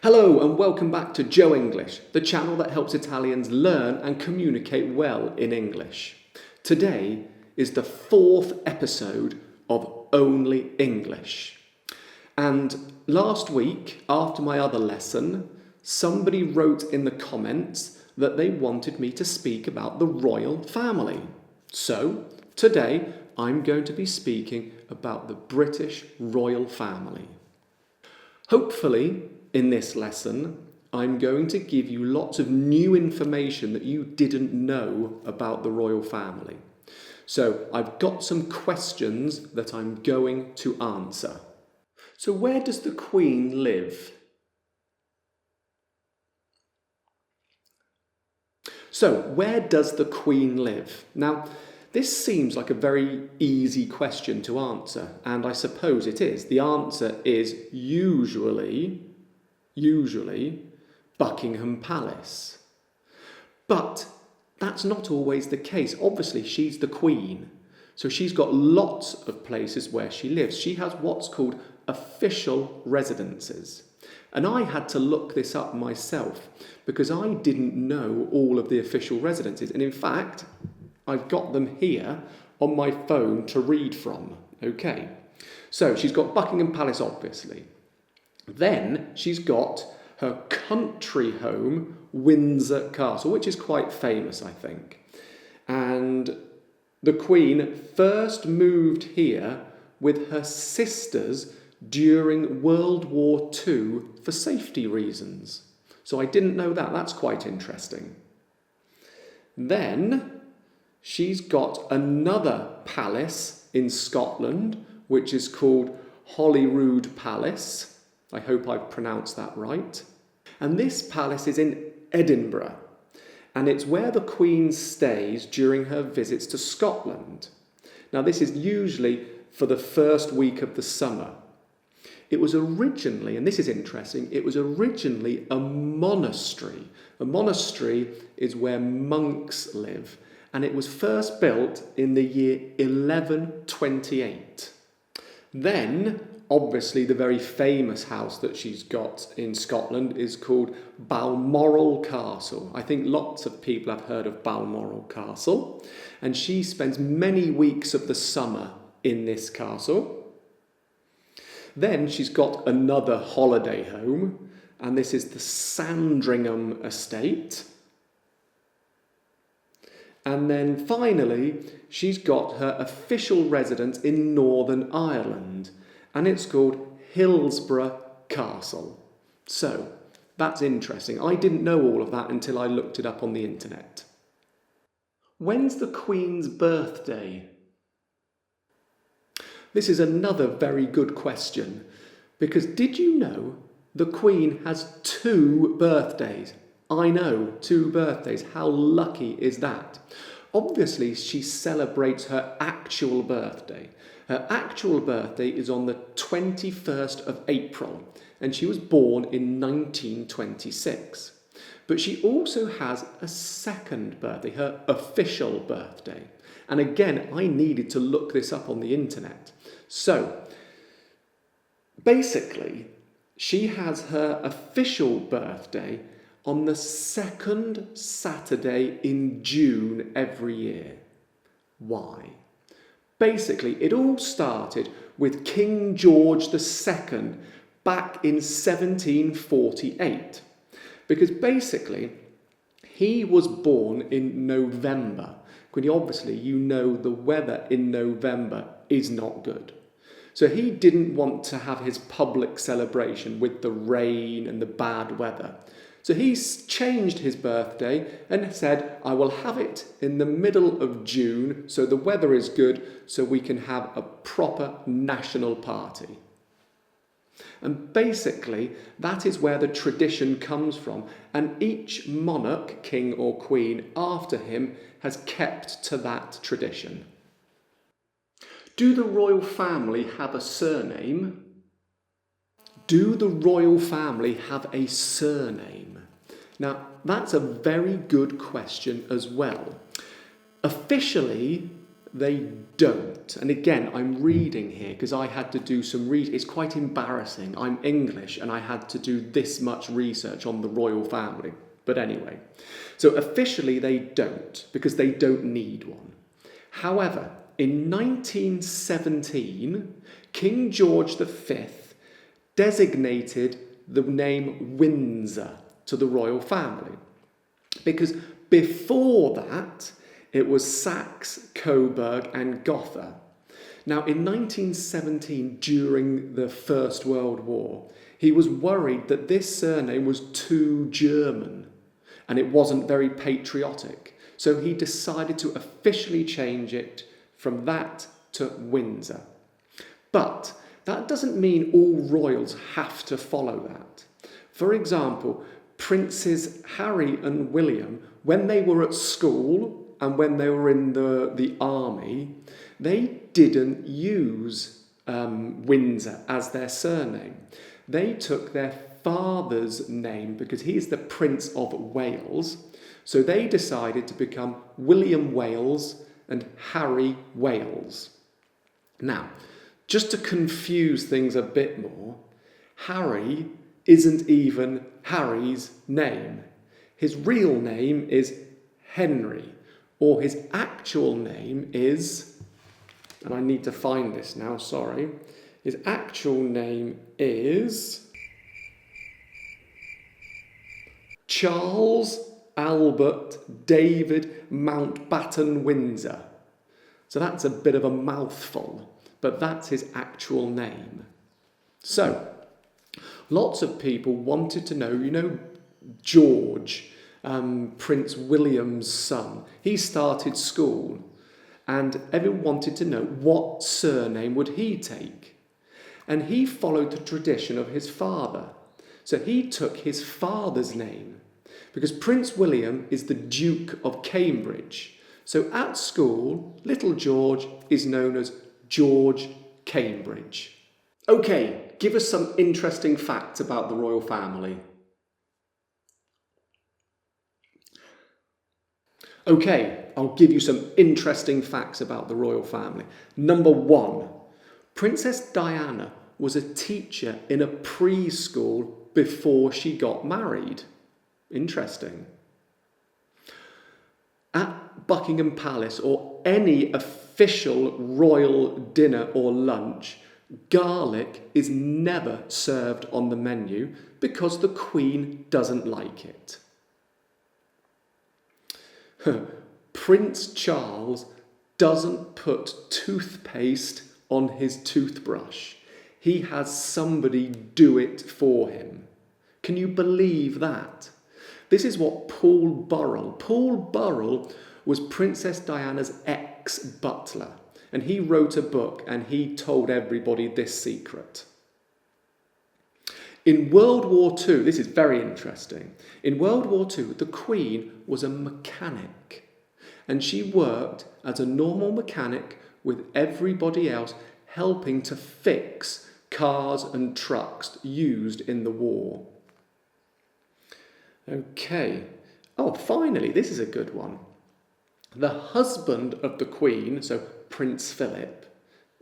Hello and welcome back to Joe English, the channel that helps Italians learn and communicate well in English. Today is the 4th episode of Only English. And last week, after my other lesson, somebody wrote in the comments that they wanted me to speak about the royal family. So, today I'm going to be speaking about the British royal family. Hopefully, in this lesson, I'm going to give you lots of new information that you didn't know about the royal family. So I've got some questions that I'm going to answer. So where does the Queen live? So where does the Queen live? Now, this seems like a very easy question to answer, and I suppose it is. The answer is usually Buckingham Palace. But that's not always the case. Obviously, she's the Queen, so she's got lots of places where she lives. She has what's called official residences. And I had to look this up myself because I didn't know all of the official residences. And in fact, I've got them here on my phone to read from. Okay, so she's got Buckingham Palace, obviously. Then she's got her country home, Windsor Castle, which is quite famous, I think. And the Queen first moved here with her sisters during World War II for safety reasons. So I didn't know that. That's quite interesting. Then she's got another palace in Scotland, which is called Holyrood Palace. I hope I've pronounced that right. And this palace is in Edinburgh, and it's where the Queen stays during her visits to Scotland. Now, this is usually for the first week of the summer. It was originally, and this is interesting, it was originally a monastery. A monastery is where monks live, and it was first built in the year 1128. Then, obviously, the very famous house that she's got in Scotland is called Balmoral Castle. I think lots of people have heard of Balmoral Castle. And she spends many weeks of the summer in this castle. Then she's got another holiday home, and this is the Sandringham Estate. And then finally, she's got her official residence in Northern Ireland, and it's called Hillsborough Castle. So, that's interesting. I didn't know all of that until I looked it up on the internet. When's the Queen's birthday? This is another very good question, because did you know the Queen has 2 birthdays? I know, 2 birthdays. How lucky is that? Obviously, she celebrates her actual birthday. Her actual birthday is on the 21st of April, and she was born in 1926. But she also has a second birthday, her official birthday. And again, I needed to look this up on the internet. So, basically, she has her official birthday on the 2nd Saturday in June every year. Why? Basically, it all started with King George II back in 1748. Because basically, he was born in November. Quindi obviously, you know the weather in November is not good. So he didn't want to have his public celebration with the rain and the bad weather. So he's changed his birthday and said, I will have it in the middle of June so the weather is good so we can have a proper national party. And basically, that is where the tradition comes from. And each monarch, king or queen, after him has kept to that tradition. Do the royal family have a surname? Do the royal family have a surname? Now, that's a very good question as well. Officially, they don't. And again, I'm reading here because I had to do some reading. It's quite embarrassing. I'm English and I had to do this much research on the royal family. But anyway, so officially they don't because they don't need one. However, in 1917, King George V designated the name Windsor to the royal family because before that it was Saxe, Coburg and Gotha. Now in 1917, during the First World War, he was worried that this surname was too German and it wasn't very patriotic. So he decided to officially change it from that to Windsor. But that doesn't mean all royals have to follow that. For example, Princes Harry and William, when they were at school and when they were in the army, they didn't use Windsor as their surname. They took their father's name because he's the Prince of Wales. So they decided to become William Wales and Harry Wales. Now, just to confuse things a bit more, Harry isn't even Harry's name. His real name is Henry, or his actual name is, and I need to find this now, sorry. His actual name is Charles Albert David Mountbatten Windsor. So that's a bit of a mouthful, but that's his actual name. So, lots of people wanted to know, George, Prince William's son. He started school and everyone wanted to know what surname would he take. And he followed the tradition of his father. So he took his father's name because Prince William is the Duke of Cambridge. So at school, little George is known as George Cambridge. Okay, give us some interesting facts about the royal family. Okay, I'll give you some interesting facts about the royal family. Number 1, Princess Diana was a teacher in a preschool before she got married. Interesting. At Buckingham Palace or any official royal dinner or lunch, garlic is never served on the menu because the Queen doesn't like it. Prince Charles doesn't put toothpaste on his toothbrush. He has somebody do it for him. Can you believe that? This is what Paul Burrell was Princess Diana's ex-butler. And he wrote a book and he told everybody this secret. In World War II, this is very interesting. In World War II, the Queen was a mechanic. And she worked as a normal mechanic with everybody else helping to fix cars and trucks used in the war. Okay. Oh, finally, this is a good one. The husband of the Queen, so Prince Philip,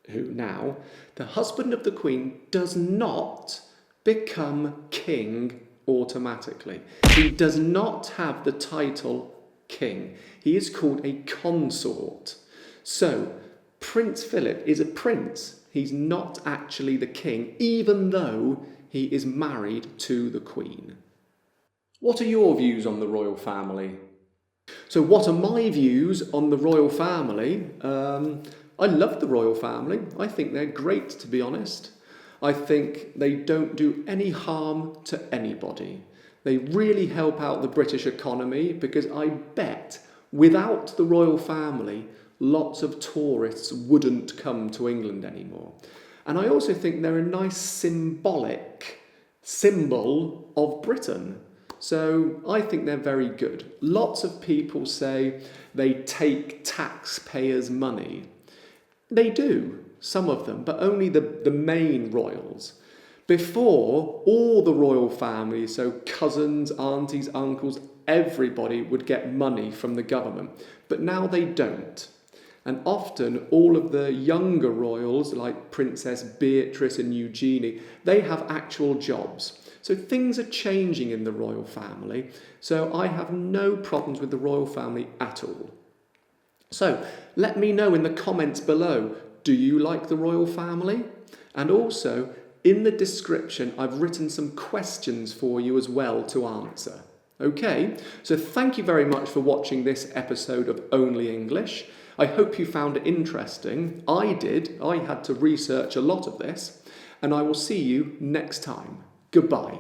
the husband of the Queen does not become king automatically. He does not have the title king. He is called a consort. So, Prince Philip is a prince. He's not actually the king, even though he is married to the Queen. What are your views on the royal family? So what are my views on the royal family? I love the royal family. I think they're great, to be honest. I think they don't do any harm to anybody. They really help out the British economy because I bet without the royal family, lots of tourists wouldn't come to England anymore. And I also think they're a nice symbol of Britain. So I think they're very good. Lots of people say they take taxpayers' money. They do, some of them, but only the main royals. Before, all the royal family, so cousins, aunties, uncles, everybody would get money from the government. But now they don't. And often all of the younger royals, like Princess Beatrice and Eugenie, they have actual jobs. So things are changing in the royal family. So I have no problems with the royal family at all. So let me know in the comments below, do you like the royal family? And also, in the description, I've written some questions for you as well to answer. Okay, so thank you very much for watching this episode of Only English. I hope you found it interesting. I did. I had to research a lot of this. And I will see you next time. Goodbye.